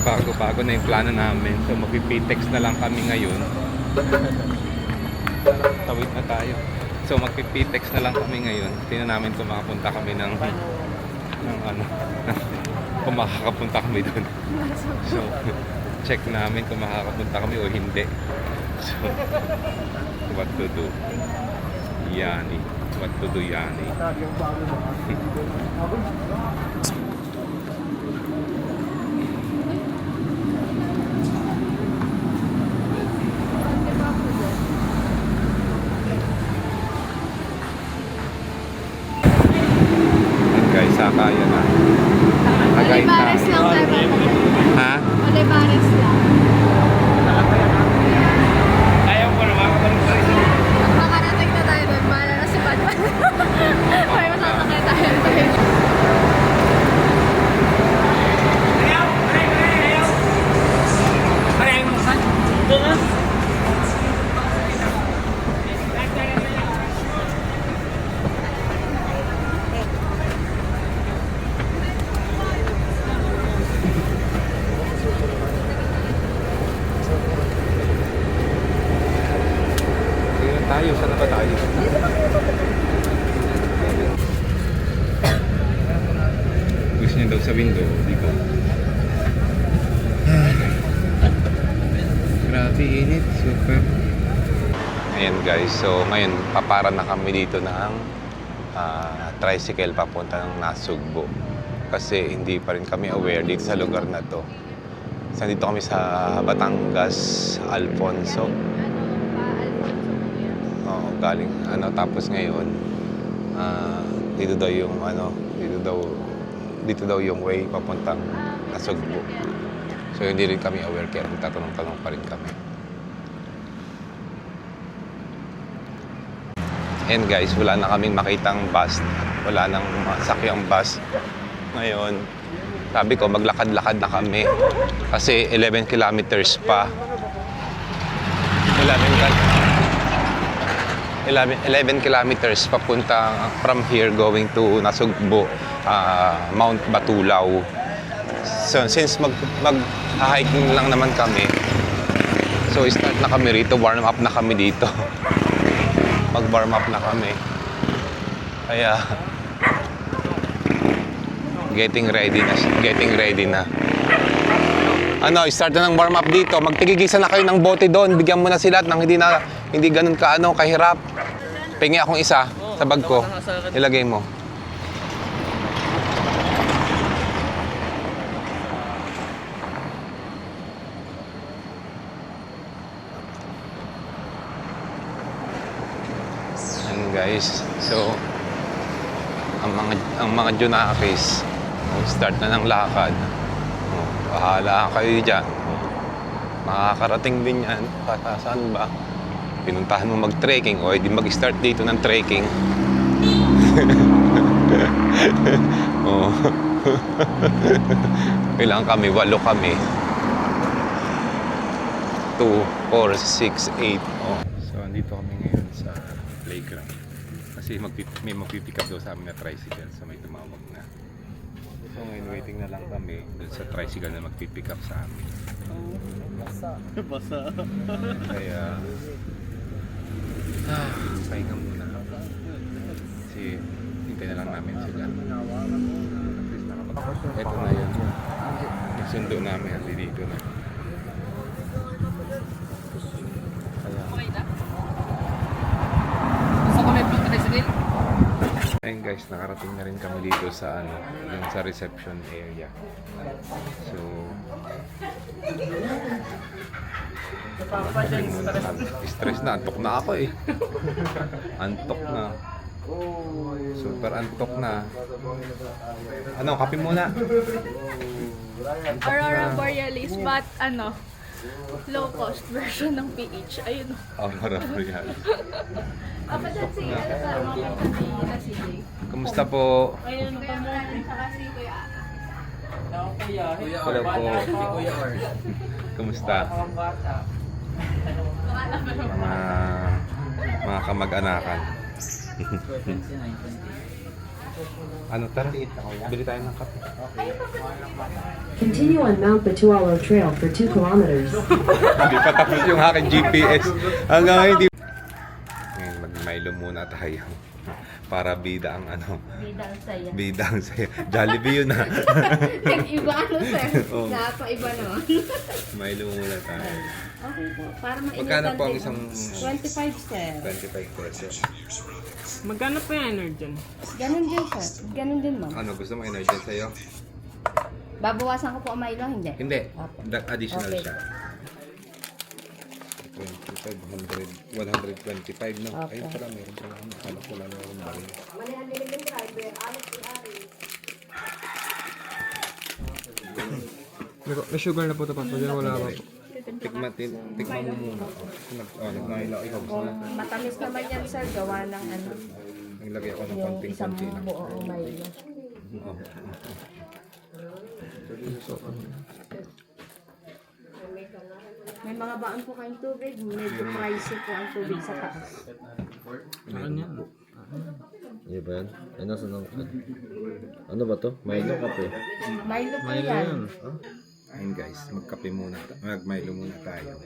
Nagbago-bago na yung plano namin. So magpipitex na lang kami ngayon. Tawid na tayo. So magpipitex na lang kami ngayon. Tingnan namin kung makapunta kami ng ano, kung makakapunta kami doon. So check namin kung makakapunta kami o hindi. So what to do? Yani. What to do, Yani? Guys, sakaya na. Olivares lang tayo. Ha? Olivares lang. Ayaw ko naman Makarating na tayo doon. Bahala na si Batman. May masasakay tayo doon. Tayo, saan na ba tayo? Gusto niya daw sa window, di ba? Grabe init, super. Ayan guys, so ngayon papara na kami dito ng tricycle papunta ng Nasugbo. Kasi hindi pa rin kami aware dito sa lugar na to. So dito kami sa Batangas, Alfonso. Galing tapos ngayon dito daw yung dito daw yung way papuntang Nasugbo. So hindi rin kami aware kaya nagtatanong-tanong pa rin kami. And guys, wala na kaming makitang bus, wala nang masakyang bus ngayon. Sabi ko maglakad-lakad na kami kasi 11 kilometers pa. 11 kilometers papunta from here going to Nasugbo, Mount Batulaw. So since mag-hiking lang naman kami, so start na kami rito, warm up na kami dito. Mag-warm up na kami. Kaya getting ready na. Start na ng warm up dito. Magtigigisa na kayo ng bote doon. Bigyan mo na sila nang hindi ganun kahirap. Pingi akong isa sa bag ko. Ilagay mo. And guys, so ang mga Junakis, start na ng lakad. Bahala kayo dyan. Makakarating din yan. Saan ba? Pinuntahan mo mag-trekking o hindi mag-start dito ng trekking. Oh. Kailangan kami, 8 kami. 2, 4, 6, 8. Oh. So, andito kami ngayon sa playground. Kasi may magpipick up daw sa amin na tricycle. So, may tumawag na. So, ngayon waiting na lang kami dun sa tricycle na magpipick up sa amin. Basa. Kaya pahinga muna kasi hintay na lang namin sila. Ito na yun, nagsundo namin at dito na. Ayun guys, nakarating na rin kami dito sa yung sa reception area. So stress na, antok na ako eh. Antok na. Super antok na. Kape muna. Aurora Borealis, but low cost version ng PH. Ayun. Aurora Borealis. Kapatid si kasama ko na si CJ. Kumusta po? Ayun, Brian, saka si Kuya Ana. Hello po. Kumusta? Mga kamag-anakan. Ano, tara. Bili tayo ng kape. Continue on Mount Batualo Trail for 2 kilometers. Hindi pa tapos yung aking GPS. Hanggang ngayon hindi. Ngayon, mag-Milo muna tayo. Para bida ang ano. Bida ang saya. Bida ang saya. Jollibee yun ha. Nag-iba ano, sir? Oo. Napaiba naman. Milo muna tayo. Okay po. Para mainit. Magkano po ang isang 25, sir. 25 pesos? Magkano pa yung energy? Ganun din, sir. Ganun din, ma'am. Ano, gusto mo energy sa'yo? Babawasan ko po ang Milo, hindi? Hindi. Opo. Additional Okay. siya. 25, 100, 125 no? Okay. Ayun pala, meron pala. Akala ko lang yung baril. May sugar na po ito pa. Pwede na wala pa po. Tikman mo muna. Nagmahila ikaw. Gusto Kung na. matamis naman yan, sir, gawa ng ano, Naglagay ako ng yung konting isang konti lang. buong Milo. Oo. May mga baon po kayong tubig. Medyo pricey po ang tubig sa taas. Iya ba yan? Ay, nasa nang... Ano ba to? Milo kape. Milo po yan. Ayun guys, magkape muna. Mag-Milo muna tayo.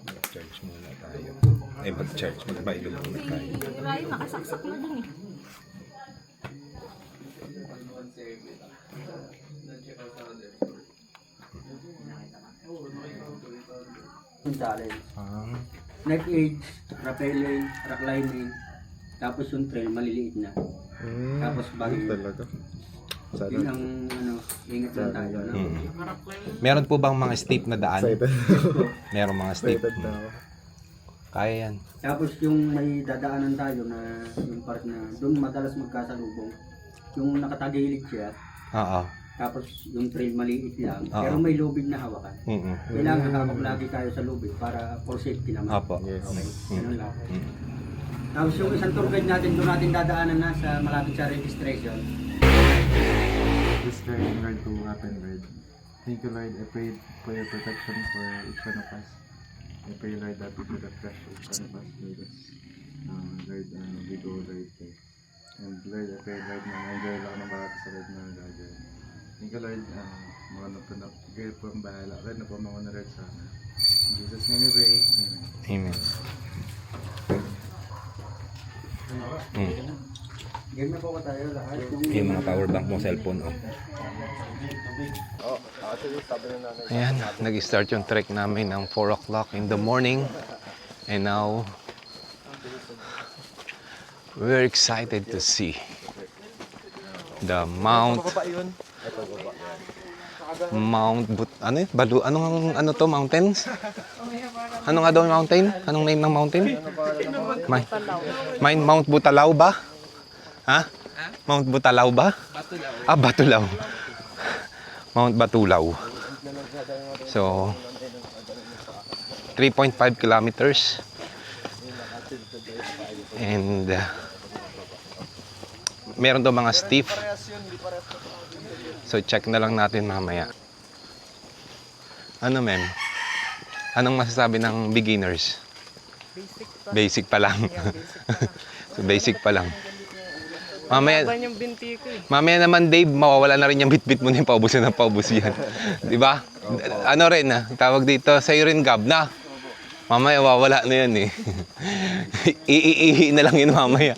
Mag-charge muna tayo. Ay, mag-charge. Mag-Milo muna tayo. Ay, nakasaksak na din eh. Yung challenge. Neck age, rappelling, rocklining, tapos yung trail maliliit na. Tapos bagay Talaga. yun ang ano, ingat lang tayo. No? Meron po bang mga steep na daan? Excited. Meron mga steep. Excited na ako. Kaya yan. Tapos yung may dadaanan tayo na yung part na doon madalas magkasalubong. Yung nakatagilid siya, Oo. tapos yung trail maliit lang, Oo. pero may lubid na hawakan. Mm-mm. Kailangan hawak lagi tayo sa lubid para for safety naman. Apo. Yes. Okay, ganun lang. Mm. Tapos yung isang tour guide natin, doon natin dadaanan na sa malapit sa registration. This driving Lord to happen, Lord. Thank you, Lord. I pray for your protection for each one of us. I pray, Lord, that we do the fresh each one of us, Lord. Lord, we go, Lord. And Lord, I pray, Lord, na enjoy lang ng bawat sa Lord na gagawin. Thank you, Lord. Mga napunap, kayo po ang bahala. Lord, na po mga Lord sa In Jesus' name we pray. Amen. Amen. Mm. Game na po ko tayo lahat. Yung mga power bank mo cellphone. Oh. Ayan, nag-start yung trek namin ng 4 o'clock in the morning. And now, we're excited to see the ano yun? Ano to, mountains? Ano nga daw yung mountain? Anong name ng mountain? Mount Butalaw ba? Ha? Mount Butalaw ba? Batulaw. Ah, Batulaw. Mount Batulaw. So, 3.5 kilometers. And meron daw mga steep. So, check na lang natin mamaya. Ano, ma'am? Anong masasabi ng beginners? Basic pa lang. So, basic pa lang. Mamaya, mamaya naman, Dave, mawawala na rin yung bit-bit mo na yung paubusan ng paubos yan. Di ba? Ano rin, tawag dito, sa'yo rin, Gab, na. Mamaya, wawala na yan eh. Iiihi na lang yun mamaya.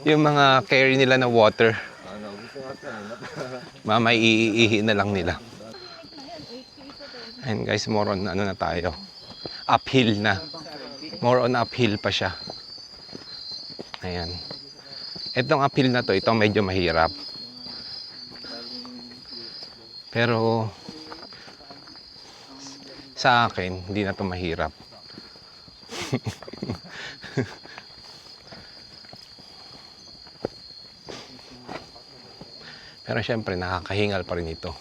yung mga carry nila na water. Mamaya, iiihi na lang nila. And guys, more on ano na tayo. Uphill na. More on uphill pa siya. Ayan. Itong uphill na to, ito medyo mahirap. Pero sa akin, hindi na to mahirap. Pero syempre, nakakahingal pa rin ito.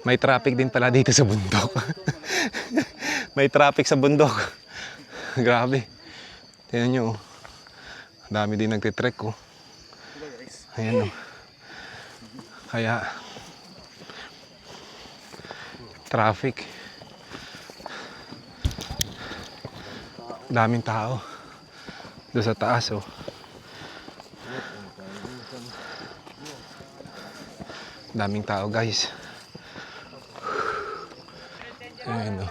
May traffic din pala dito sa bundok. May traffic sa bundok. Grabe. Tingnan nyo, oh. Ang dami din nagtitrek, oh. Ayan, oh. Kaya, traffic. Daming tao. Doon sa taas, oh. Daming tao, guys. Ayan, oh.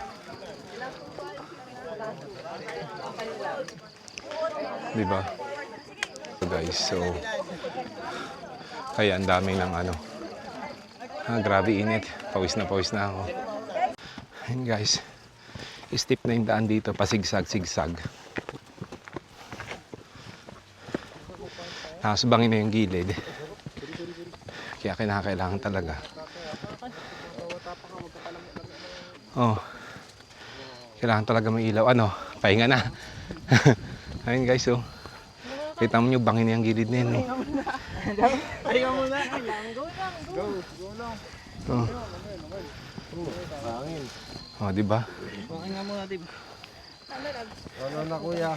Diba? So, guys, so kaya ang dami ng ano. Grabe init. Pawis na ako. Ayan, guys. Steep na yung daan dito. Pasigsag-sigsag. Tapos bangin na yung gilid. Kaya kinakailangan talaga. Oh. Kailangan talaga may ilaw. Ano? Pahinga na. Ayun, guys, oh. Kita mo nyo, bangin na yung gilid na yun, eh. Pahinga muna. Go lang. Oh. Oh, di ba? Pahinga muna, Dib. Ano na kuya?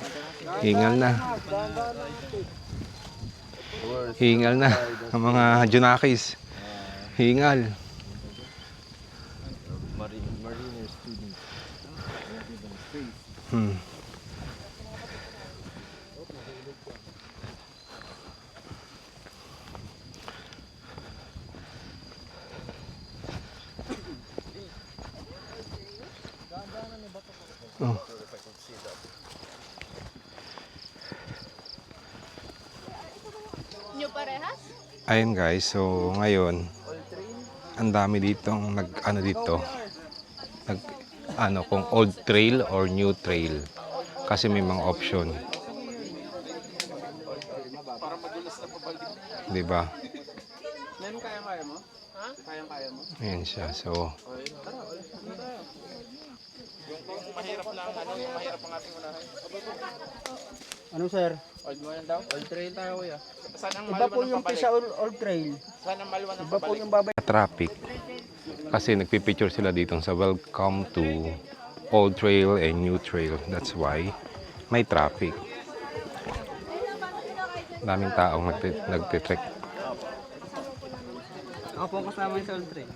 Hingal na. Hingal na. Ang mga Junakis. Hingal. Mariner student. Oh. Nyo parehas? Ayun, guys, so ngayon ang dami ditong kung old trail or new trail kasi may mga option, di ba? Kaya mo? Ha? Kaya mo? Ayan siya, so Mahirap lang, yung mahirap ang ating unahin. Ano sir? Old mo yan daw? Old trail tayo, kuya. Saan ang Iba po maluwan ng yung pabalik? pisa old trail. Saan ang maluwan ng Iba po pabalik? yung babay. traffic kasi nagpipicture sila dito sa welcome to old trail and new trail, that's why may traffic. Daming taong nagtitrek. Ako po kasama yung sa old trail.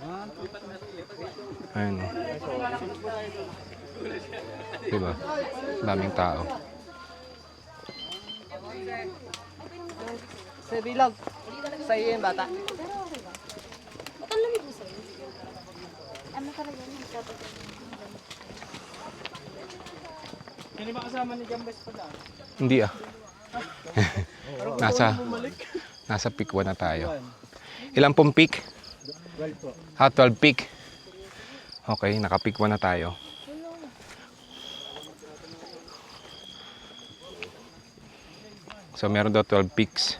Ayun, oh. Diba? Daming tao. Sa bilog. Sa'yo yung bata. Ba't ang lamig mo sa'yo? Ano talaga yun? Hindi ba kasama ni Jambes pa daan? Hindi, ah. nasa peak 1 na tayo. Ilang pong peak? 12 po. 12 peak. Okay, naka-peak 1 na tayo. So meron daw 12 peaks.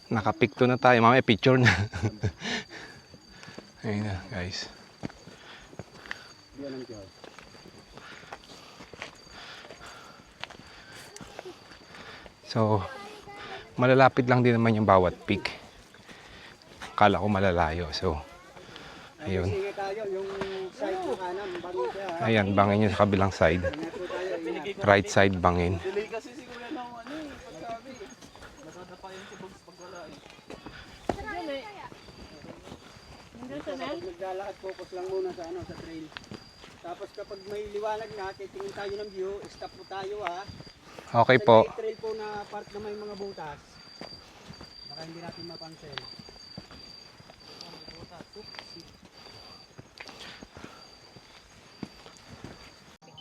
Naka-peak 2 na tayo. Mamaya picture na. Ayun na, guys. So, malalapit lang din naman yung bawat peak. Akala ko malalayo. So, ayun. Sige tayo, yung side ng kanan, bangin siya. Ayan, bangin yung sa kabilang side. Right side bangin. Kasi siguro na ako pagsabi. Masada pa yung tubogs pag wala eh. Naglalakad, focus lang muna sa sa trail. Tapos kapag may liwanag na, titingin tayo ng view, stop po tayo Okay po. May trail po na part na may mga butas. Baka hindi natin mapansin.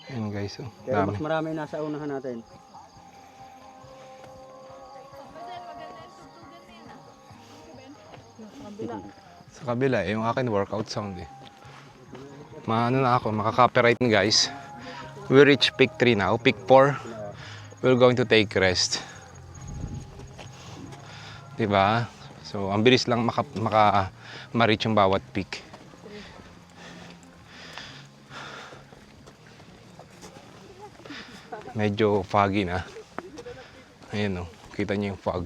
Ayan, guys, oh. Pero Dami. mas marami nasa unahan natin. Sa kabila, yung akin workout sound eh. Maano na ako, makaka-copyright guys. We reach peak 3 now, peak 4. We're going to take rest. Diba? So, ang bilis lang ma-reach yung bawat peak. Medyo foggy na. Ayan o, kita niyo yung fog.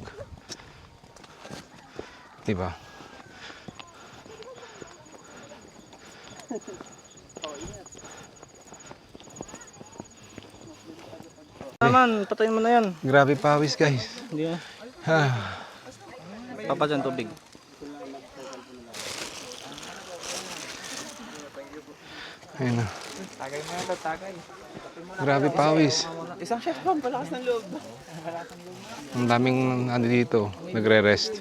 Diba? Naman, patayin mo na yan. Grabe pawis guys. Hindi na. Ah. Papa dyan tubig. Ayun na. Tagay mo yan, tagay. Grabe pawis. Isang chef bang, palakas ng loob. Ang daming ano dito, nagre-rest.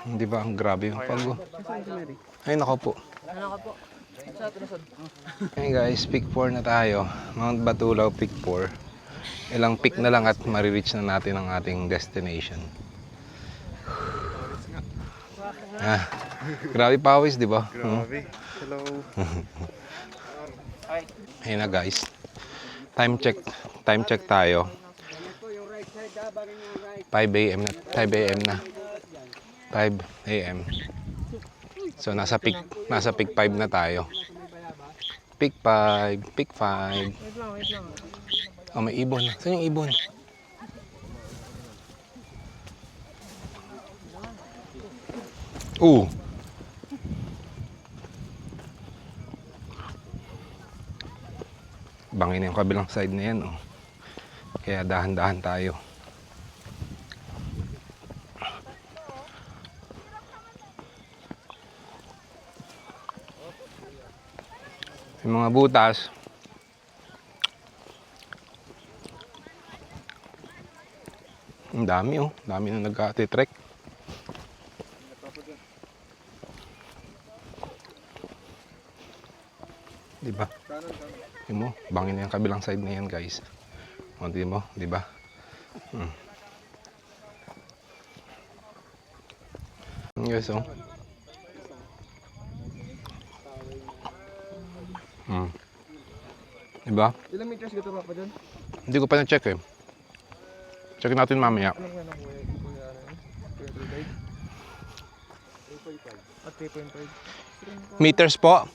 Hindi ba ang grabe yung pag Ay nako po. Hey guys, pick 4 na tayo. Mount Batulaw pick 4. Ilang pick na lang at marireach na natin ang ating destination. Ah, grabe pawis, di ba? Grabe. Hello. Ayun na guys. Time check tayo. 5 a.m. na. 5 a.m. na. 5 a.m. So nasa peak 5 na tayo. Peak 5, peak 5. Oh, may ibon. Saan yung ibon? Bangin yung kabilang side na yan, oh. Kaya dahan-dahan tayo. Yung mga butas, ang dami, oh. Dami na nag-trek. Diba? Yun mo, bangin na yung kabilang side na yan, guys. O, di mo, diba? Guys, oh. Diba? Ilang meters ka pa dyan? Hindi ko pa na-check eh. Checkin natin mamaya. At 3.5. Meters po.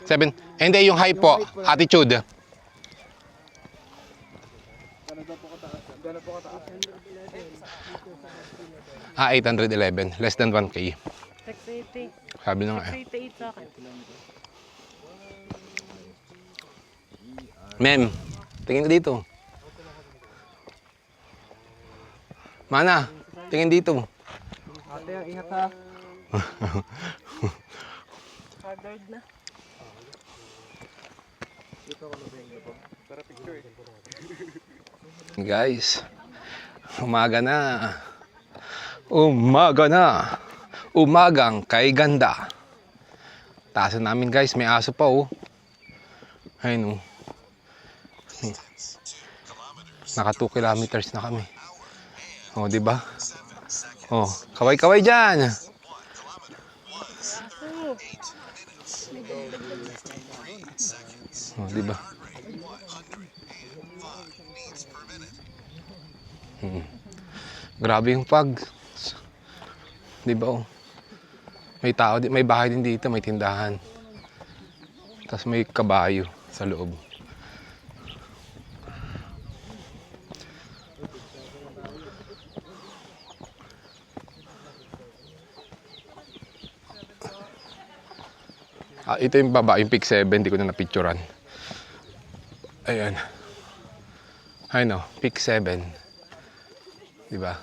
7. Hindi, yung height po. Attitude. Ah, 811. Less than 1K. 680. Sabi na nga eh. 688 sa akin. Ma'am, tingin ka dito. Mana, tingin dito. Ate, ang ingat ha. Haggard na. Guys, umaga na. Umaga na. Umagang kay ganda. Taasan namin guys, may aso pa oh. Ayun oh. Naka 2 kilometers na kami. Oh, di ba? Oh, kaway-kaway diyan. Oh, di ba? Grabe yung pag. Di ba oh? May tao, may bahay din dito, may tindahan. Tapos may kabayo sa loob. Ah, ito yung baba, yung peak 7, hindi ko na napicturan. Ayan. Ayun o, peak 7. Diba?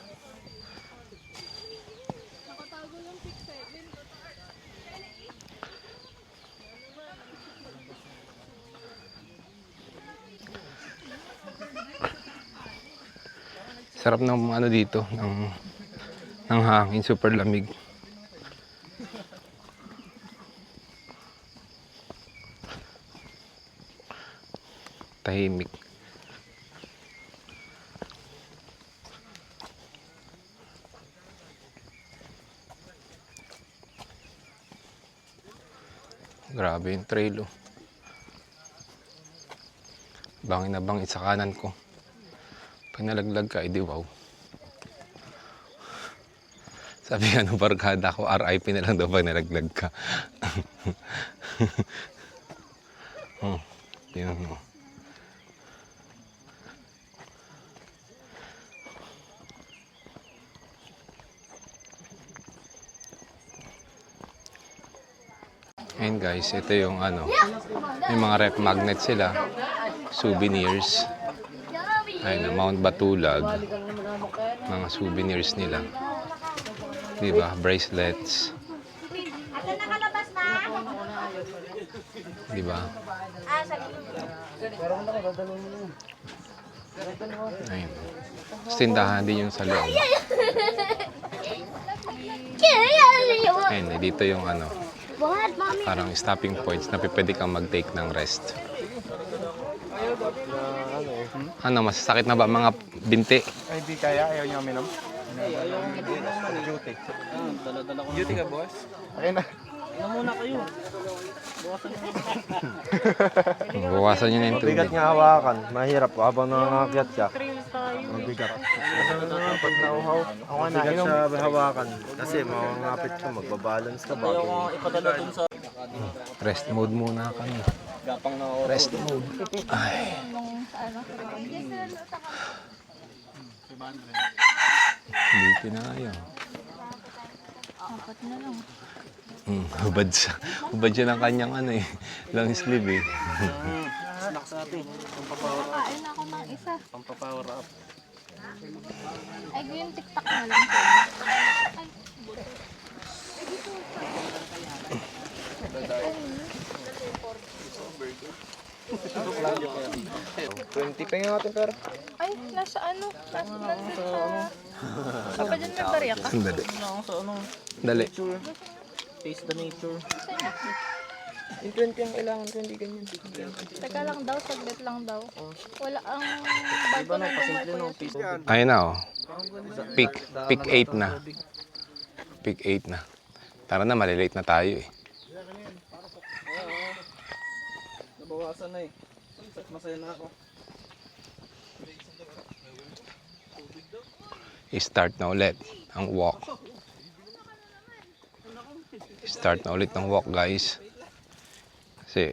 Nakatago yung pick 7. Sarap ng ano dito, ng hangin, super lamig. Tahimik. Grabe yung trail oh. Bangin na bangin sa kanan ko. Pag nalaglag ka, edi wow. Sabi nga ng barkada ko, RIP na lang daw pag nalaglag ka. Yun mo. Ayun guys, ito yung ano, may mga rep magnet sila, souvenirs. Ayun, Mount Batulag, mga souvenirs nila. Diba? Bracelets. Diba? Ayun. Tapos tindahan din yung sa loob. Ayun, dito yung ano, parang stopping points na pwede kang mag-take ng rest. Ano, masasakit na ba mga binti? Ay, di kaya. Ayaw niyo uminom. Duty. Duty ka, boss? Ayun na. Ano muna kayo? Bawasan nyo na yung Mabigat tubig. nga hawakan. Mahirap po. Habang nangangakyat ka. Mabigat. Pag nauhaw, ako nga Bigat nainom. sa hawakan. Kasi makangapit ka, magbabalance ka bago. Ipadala dun sa Rest mode muna kami. gapang na Rest mode. Ay. Hindi na ngayon. Apat na lang. Hubad siya ng kanyang ano eh. Long sleeve eh. snacks natin. Kain ako ng isa. Pampapower up. Ay, yung tiktak na lang. Ay, 20 pa yung ating pera. ay, nasa ano? Nandun sa... Papa dyan may barya ka? Dali. Ano ako sa ano? Dali. Taste the nature. Yung 20 ang kailangan ko, hindi ganyan. Teka lang daw, saglit lang daw. Wala ang bago Diba na no, pasimple no, bumay taste. Ayun na oh. Peak 8 na. Peak 8 na. Tara na, malilate na tayo eh. Nabawasan na eh. Masaya na ako. I-start na ulit ang walk. Start na ulit ng walk guys. Kasi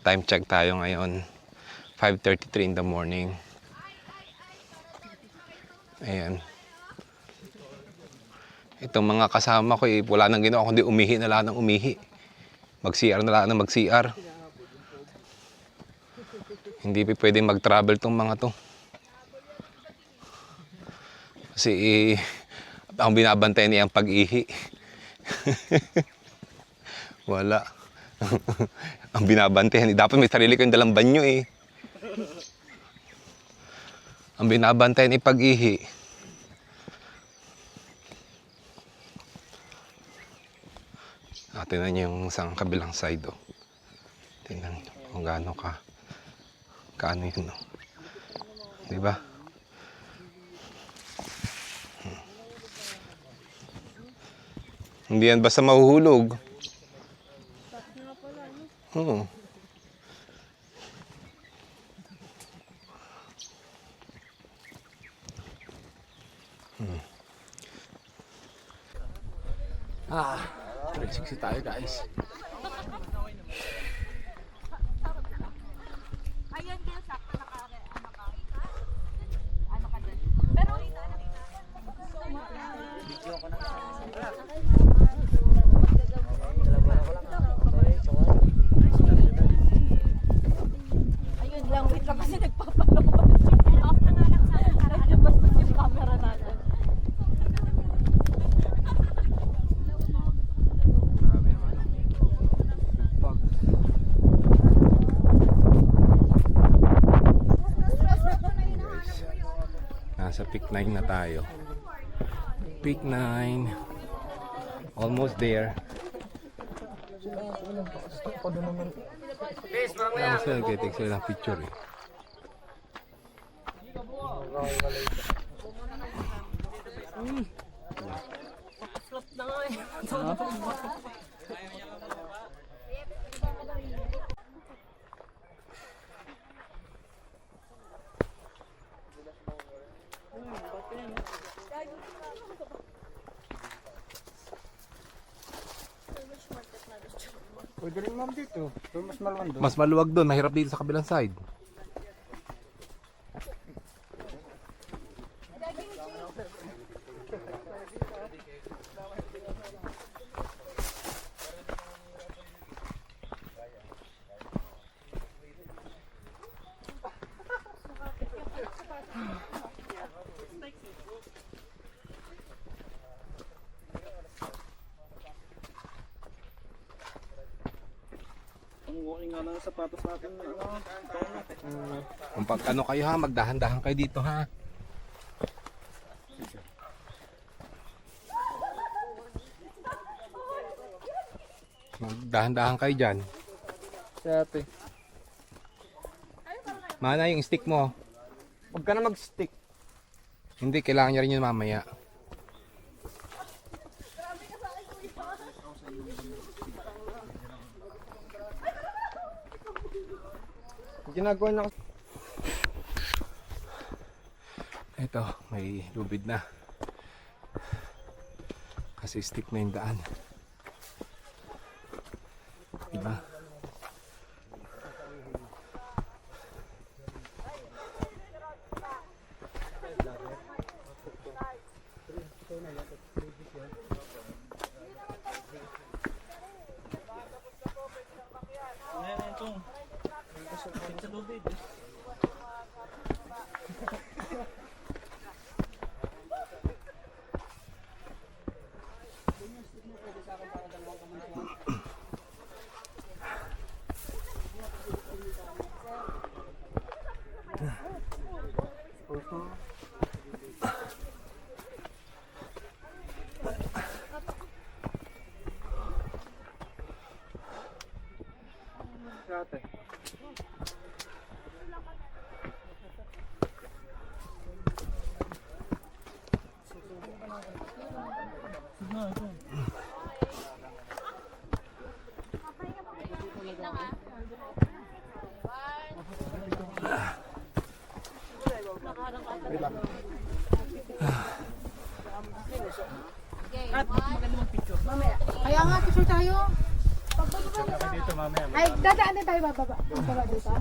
time check tayo ngayon. 5:33 in the morning. Ayan. Itong mga kasama ko eh, wala nang ginawa kundi umihi na lang ng umihi. Mag-CR na lang ng mag-CR. Hindi pa pwedeng mag-travel tong mga to. Kasi ang binabantayan niya ang pag-ihi. Wala. Ang binabantayan. Dapat may sarili kayong dalang banyo eh. Ang binabantayan ay pag-ihi. Tingnan niyo yung isang kabilang side oh. Tingnan niyo kung gaano kaano yun oh. Diba? Hindi yan basta mahuhulog. Oo. Ah, 360 tayo guys. Ayan, kaya sakto ano ka dyan. Pero, ayun lang, wait lang kasi nagpapanood. Medyo bastos yung camera natin. Nasa peak 9 na tayo. Peak 9. Almost there. Almost there. Nagtitik sila ng picture eh. Pwede rin ma'am dito. Pero mas maluwag doon. Mas maluwag doon. Mahirap dito sa kabilang side. ng sapatos natin. Kung pag ano kayo ha, magdahan-dahan kayo dito ha. Magdahan-dahan kayo dyan. Si ate. Mana yung stick mo. Huwag ka na mag-stick. Hindi, kailangan niya rin yun mamaya. Ginagawa na Ito, may lubid na. Kasi stick na yung daan. Diba? si ate. Kaya nga, picture tayo. Ay, dadaan din tayo bababa. Bababa dito.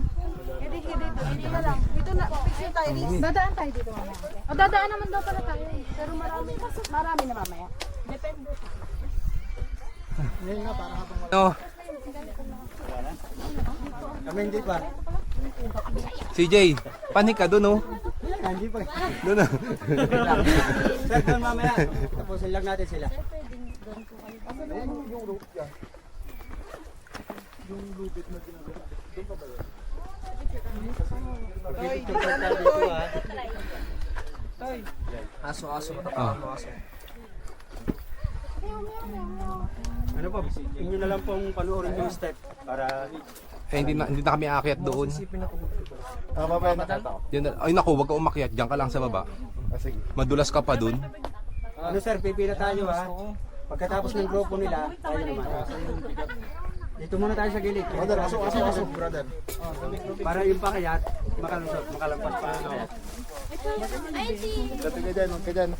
Dito na lang. Dito na, picture tayo. Dadaan tayo dito mamaya. O, dadaan naman daw pala tayo. Pero marami na mamaya. Depende. No, Kami hindi pa. CJ, panik ka dun oh. Hindi pa. Dun ah. Sir, doon mamaya. Tapusin lang natin sila. Aso-aso mo Ah. Ano po? Inyo na lang pong panoorin yung step para Hindi na kami aakyat doon. Mamaya nakita ko. Diyan na, ay naku, wag ka umakyat. Diyan ka lang sa baba. Sige. Madulas ka pa dun. ano sir, pipila tayo ha. Pagkatapos ng grupo nila, tayo naman. Dito muna tayo sa gilid. Brother, aso, brother. Para yung pakayat, makalusot, makalampas pa. Dati ka dyan, huwag ka dyan.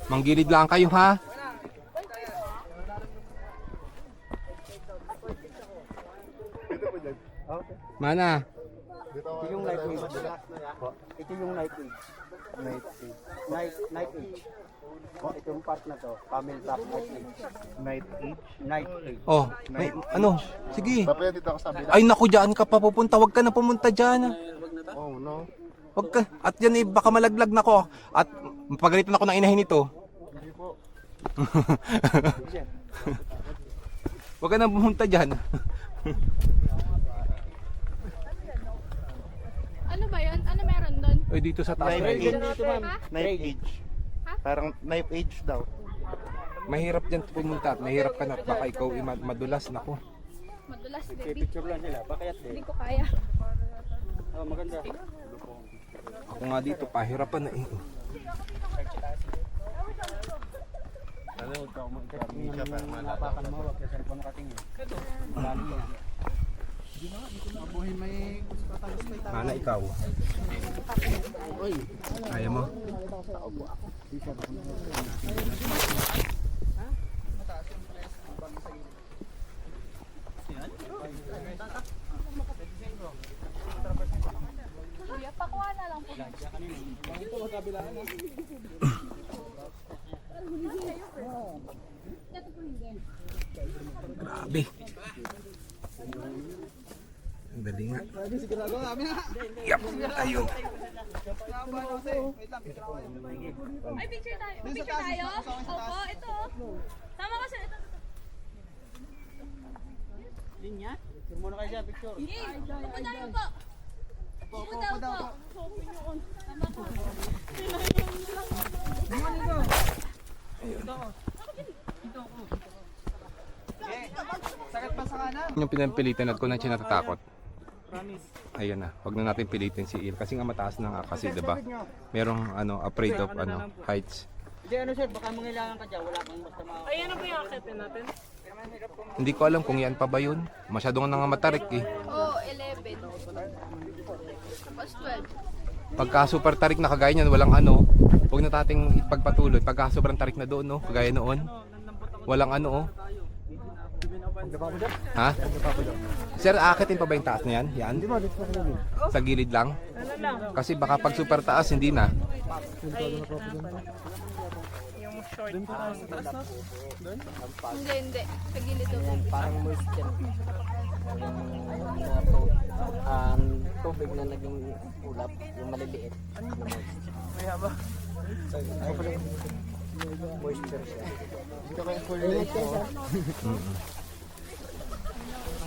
Manggilid lang kayo ha. Mana? Ito yung night age. Ito yung night age. Night age. Ito yung part na to, camel top night age. Night age. Night age. Oh, may, ano? Sige. Papaya dito ako sa kabila. Ay naku, dyan ka pa pupunta. Wag ka na pumunta dyan. Oh no. Wag ka. At yan eh, baka malaglag na ko. At pagalitan ako ng inahin nito. Hindi po. Wag ka na pumunta dyan. Ano ba yun? Ano meron doon? Ay, dito sa taas na Night ito. age. Night age. Parang knife age daw. Mahirap dyan pumunta. At mahirap ka na. At baka ikaw eh, madulas. Naku. Madulas, baby. Picture lang sila, pakayat Hindi din. ko kaya. Oh, maganda. Ako nga dito, pahirapan na eh. Ano, huwag ka umagamit siya para malala. Napakan mo, wag sa cellphone katingin. Bali yan. Mabuhay may Mana ikaw. Kaya mo? Kuya, pakuha na lang po. Grabe. Dali nga. Yup, ayun. Ay, picture tayo. Picture tayo? Opo, ito. Tama kasi ito. Linya? Picture muna kayo dyan, picture. Upo tayo po. Upo daw po. Sakit pa sa kanan. Yung pinapilitan at ko na siya natatakot. Promise. Ayan na, wag na natin pilitin si Il kasi nga mataas na nga kasi, 'di ba? Merong afraid of heights. Hindi ano sir, baka mangailangan ka dyan, wala kang basta mga... Ay, ano po yung akitin natin? Hindi ko alam kung yan pa ba yun. Masyado nga nga matarik eh. Oo, 11. Tapos 12. Pagka super tarik na kagaya niyan, walang ano, huwag na tating ipagpatuloy. Pagka sobrang tarik na doon, no, kagaya noon, walang ano, oh. Ha? Sir, aakitin pa ba yung taas na yan? Yan? Sa gilid lang? Kasi baka pag super taas, hindi na. Yung short. Doon pa tayo sa taas na? Doon? Hindi. Sa gilid daw. Parang moisture. Tubig na naging ulap, yung maliliit. Kaya ba? Moisture siya. Ito kayo full light po.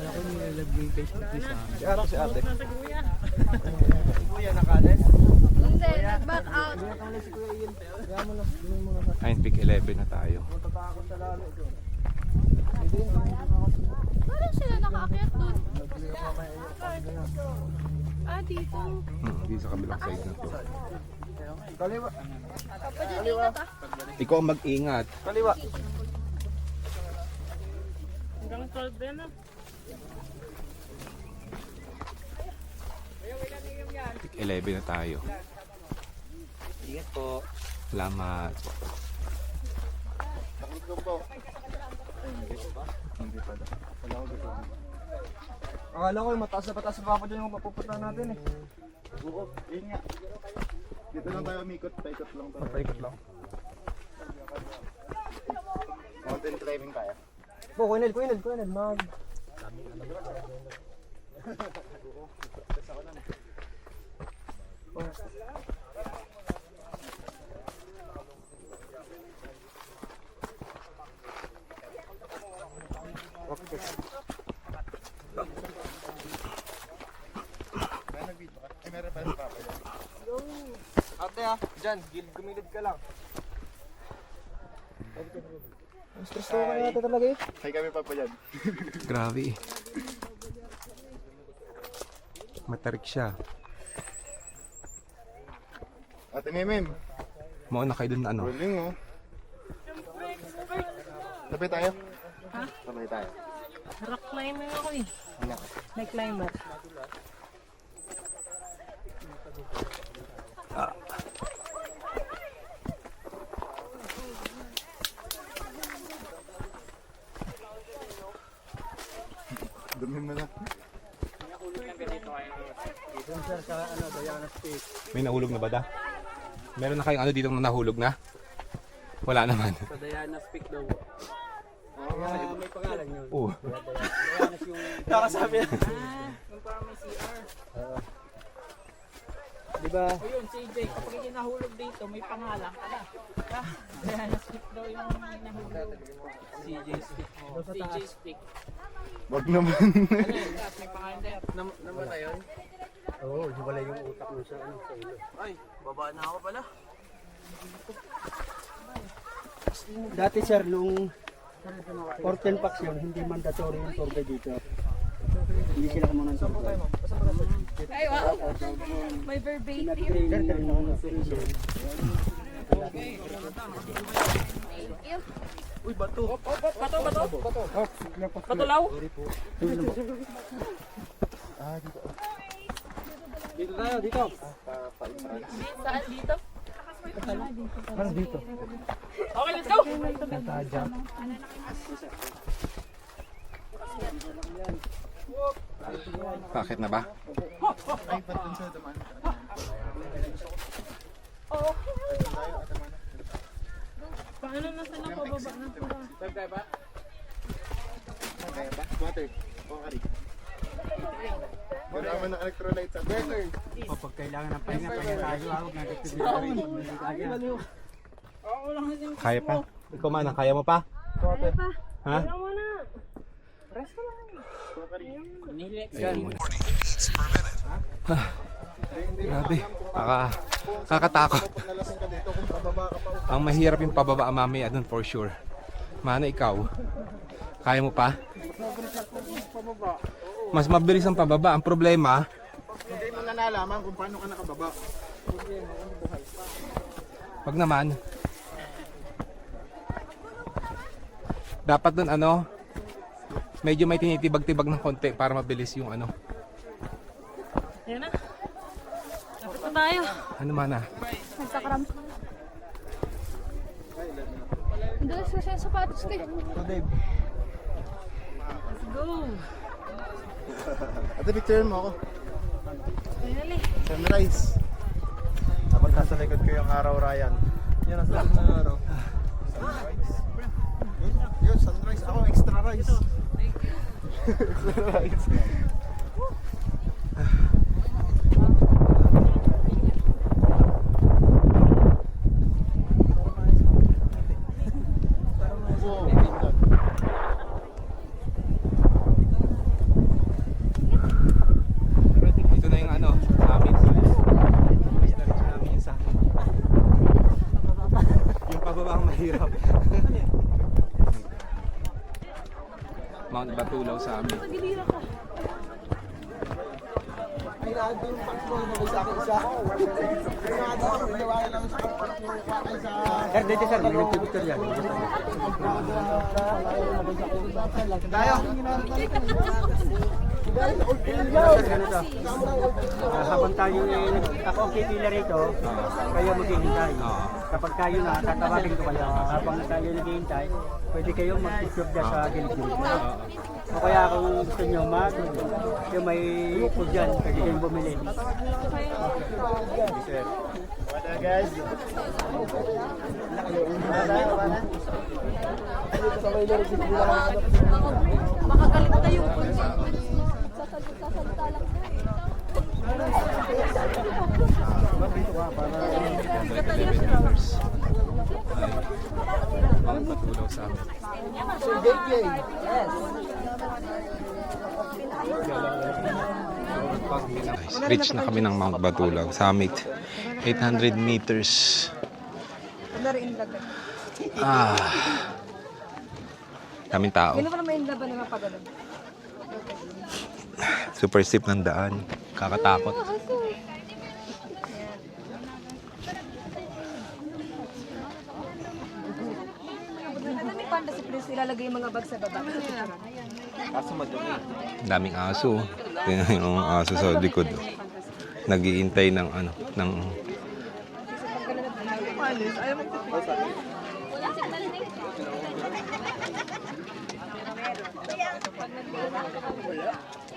Alam ko nilalagay yung Facebook sa amin. Si Ate, si Ate. Nasa kuya. Kuya, nakalis. Hindi, nag-back out. Ayun, pick 11 na tayo. Parang sila nakaakyat doon. Ah, dito. Di sa kabilang side na to. Kaliwa. Papadyan ah. Ikaw ang mag-ingat. Kaliwa. Hanggang 12 yan ah. Pick 11 na tayo. Ingat po. Salamat. Akala ko yung mataas na patas sa papa dyan yung mapupunta natin eh. Oo, yun nga. Dito lang tayo umikot, paikot lang tayo. Paikot lang. Mountain climbing tayo. Po, Kuinel, mag... Ay, meron pa sa papa yan. Ate dyan, gumilid ka lang. Stress ko ka natin talaga eh. Hay kami pa dyan. Grabe eh. Matarik siya. Ate Mimim, Mauna kayo dun ano. rolling oh. Sabay tayo? Ha? Sabay tayo. Rock climbing ako eh. May climber. Dumi mo na. May nahulog na ba da? Meron na kayong ano dito na nahulog na? Wala naman. Sa Diana's Peak daw. May pangalan yun. Oo. Diana's yung... Nakasabi na. Yung parang may CR. Diba? O yun, CJ, kapag hindi nahulog dito, may pangalan ka na. Kaya na-speak daw yung nahulog. CJ's Peak. CJ's Peak. Wag naman. Ano yun? Tapos may pangalan din. Namatay yun? Oo, wala yung utak mo sa ilo. Ay, baba na ako pala. Dati sir, nung 14 packs yun, hindi mandatory yung survey dito. Hindi sila kumunang survey. Ay, wow. May verbatim. Sir, tayo na ako survey. Uy, bato. Bato. Batulaw? Dito tayo, dito. Saan dito? Parang dito. Okay, let's go! Bakit na ba? Ay, ba't dun sa daman? Paano na sila pababa na sila? Kaya ba? Water. O, kari. Kailangan ng electrolyte sa better. Pag kailangan ng pahinga tayo. Huwag natin tigil. Kaya pa? Ikaw man, kaya mo pa? Kaya pa. Ha? Wala mo na. Grabe. Kakatakot. Ang mahirap yung pababa mamaya dun for sure. Mana ikaw? Kaya mo pa? Mas mabilis ang pababa. Ang problema, Hindi mo na nalaman kung paano ka nakababa. pag naman, dapat dun ano, medyo may tinitibag-tibag ng konti para mabilis yung ano. Yan na. Dapat na tayo. Ano mana? Nagkakaram. Hindi, kasi yung sapatos ko. Let's go. Ate, picture mo ako. Finally. Sunrise. Dapat nasa likod ko yung araw, Ryan. Yan ang sarap ng araw. Sunrise. Yun, sunrise. Ako, extra rice. Extra rice. Ito na yung ano, sa amin. Diretso namin yung sa amin. Yung pababa ang mahirap. Mount Batulaw sa amin. Pagilira ka. Sir, dito sir, may nagpipicture yan. Tayo. Habang tayo ako ang pipila rito, kayo maghihintay. Kapag kayo na, tatawagin ko kayo. Habang tayo naghihintay, pwede kayong mag-picture dyan sa gilid-gilid. O kaya kung gusto nyo yung may food dyan, pwede kayong bumili. Wala guys. Makagalit tayo. Sasalita lang Mount Batulaw sa amin. Reach na kami ng Mount Batulaw Summit. 800 meters. Daming tao. Super steep ng daan. Kakatakot. May panda si Prince, ilalagay yung mga bag sa baba. Daming aso. Tingnan yung aso sa likod. Nag-iintay ng ano, ng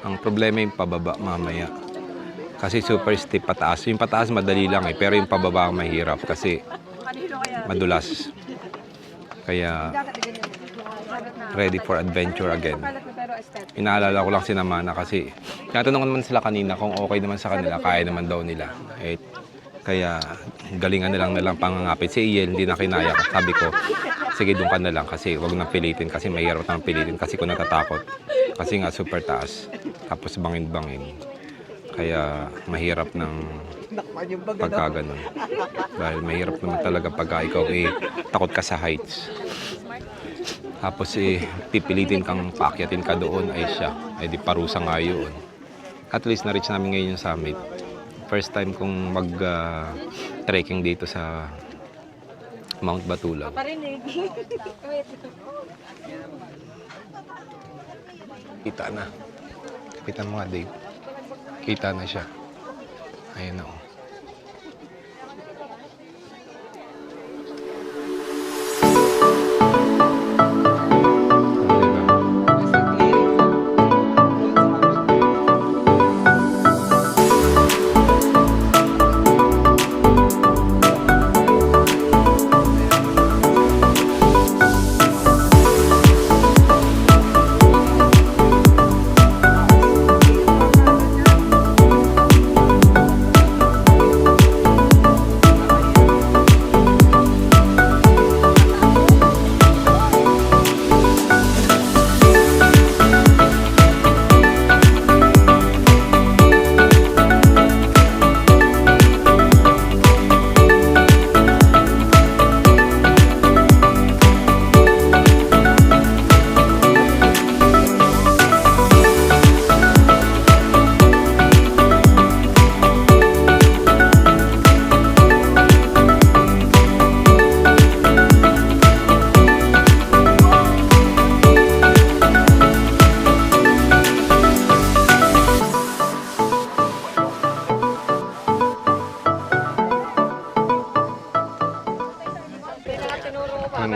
ang problema yung pababa mamaya. Kasi super steep pataas. Yung pataas madali lang eh, pero yung pababa ang mahirap kasi madulas. Kaya ready for adventure again. Inaalala ko lang si Namana kasi tinatanong naman sila kanina kung okay naman sa kanila, kaya naman daw nila. Eh, kaya galingan na lang pangangapit. Si Iel hindi na kinaya. Sabi ko, sige doon ka na lang kasi wag nang pilitin kasi mahirap nang pilitin kasi ko natatakot. Kasi nga super taas. Tapos bangin-bangin. Kaya mahirap ng pagkaganon. Dahil mahirap naman talaga pagka ikaw takot ka sa heights. Tapos pipilitin kang paakyatin ka doon ay siya. Ay di parusa nga yun. At least na-reach namin ngayon yung summit. First time kong mag-trekking dito sa Mount Batulaw. Kita na. Kapitan mo nga, Dave. Kita na siya. Ayun na.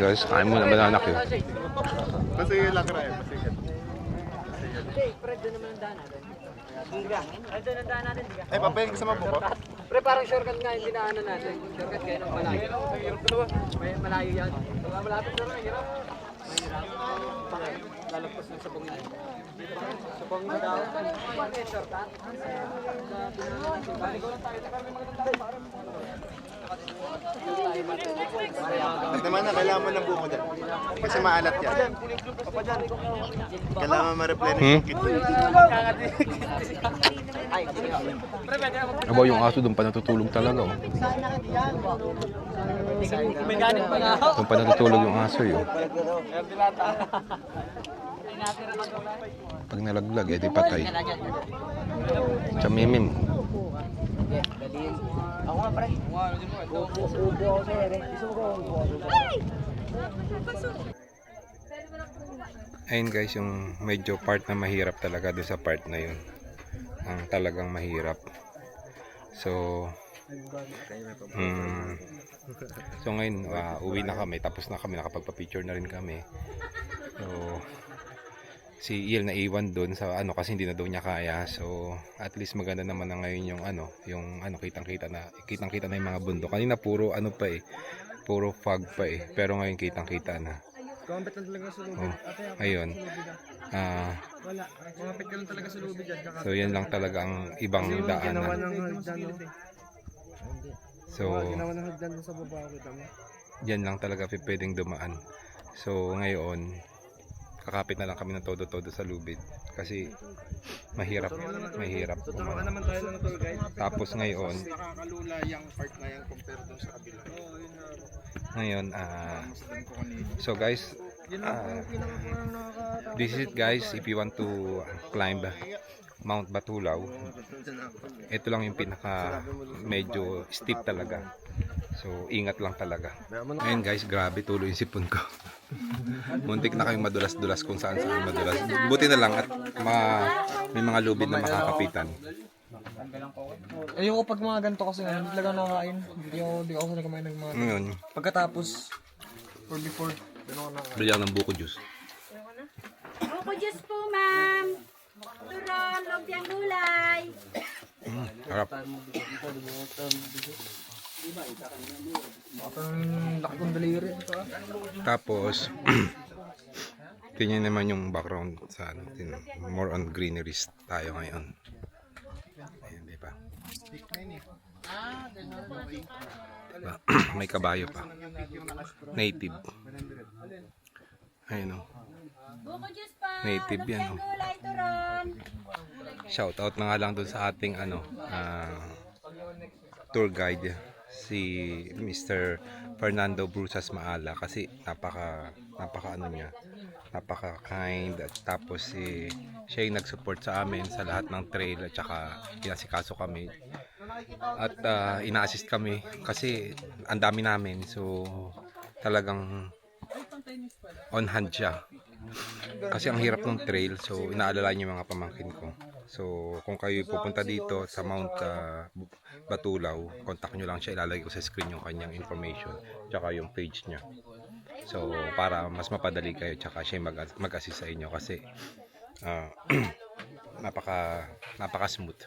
guys, kain muna banana cue. Masige lang rin. Masige. Fred, doon naman ang daan natin. Diga. Ay, doon ang daan natin, diga. Ay, papayin ka sa mabuko. Pre, parang shortcut nga yung dinaanan natin. Shortcut kayo ng malayo. May malayo yan. Malapit na lang, hirap. Mahirap. Bakit? Lalagpas ng sabong yun. Sabong na daw. Bakit shortcut? Balik ko lang tayo. At naman na, kailangan mo ng buko dyan. Kasi maalat yan. Kailangan ma-reply na yung kit. Aba, yung aso doon pa natutulog talaga. Oh. May ganit pa nga ako. Doon pa natutulog yung aso yun. Pag nalaglag, edi patay. Chamimim. Ako nga, pre. Ubo ako sa'yo, eh. Ayun guys, yung medyo part na mahirap talaga doon sa part na yun. Ang talagang mahirap. So ngayon uwi na kami, tapos na kami, nakapagpa-picture na rin kami. So si Il naiwan doon sa kasi hindi na daw niya kaya. So at least maganda naman na ngayon yung kitang-kita na yung mga bundok. Kanina puro pa puro fog pa pero ngayon kitang-kita na. Kumapit lang talaga sa lubid. Oh, ayun. Wala. Kumapit ka lang talaga sa lubid dyan. So yan lang talaga ang ibang daanan. So Ginawa ng hagdan sa baba kita mo. yan lang talaga pwedeng dumaan. So ngayon kakapit na lang kami ng todo-todo sa lubid kasi mahirap Tama naman tayo ng tour guide. tapos ngayon Nakakalula yung part na yan compare dun sa kabila. so guys this is it guys, if you want to climb Mount Batulaw, ito lang yung pinaka medyo steep talaga, so ingat lang talaga. Ngayon guys, grabe tuloy yung sipon ko. Muntik na kayong madulas-dulas kung saan madulas. Buti na lang at may mga lubid na makakapitan. Ayoko pag mga ganito kasi hindi talaga nakakain. Hindi ako sana kumain ng mga Ngayon, pagkatapos or before. bilyan ng buko juice. Buko juice po, ma'am. Turon, lumpiang gulay. Harap. Parang laki kong daliri. Tapos tingnan naman yung background sa more on greeneries tayo ngayon. Ayun, di ba? Diba? May kabayo pa. Native. Ayun o. Buko juice po. Native yan o. Gulay, turon. Shout out na nga lang doon sa ating tour guide, si Mr. Fernando Brusas Maala, kasi napaka kind, at tapos siya yung nag-support sa amin sa lahat ng trail at saka inasikaso kami at ina-assist kami kasi ang dami namin, so talagang on hand siya kasi ang hirap ng trail, so inaalala niyo mga pamangkin ko. So kung kayo pupunta dito sa Mount Batulaw, contact nyo lang siya, ilalagay ko sa screen yung kanyang information tsaka yung page niya, so para mas mapadali kayo tsaka siya mag-assist sa inyo kasi napaka smooth.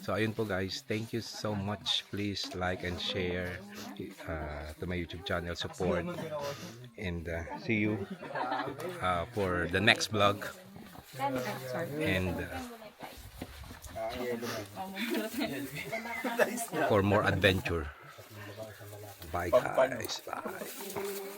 So ayun po guys, thank you so much. Please like and share to my YouTube channel, support, and see you for the next vlog, and for more adventure. Bye guys, bye.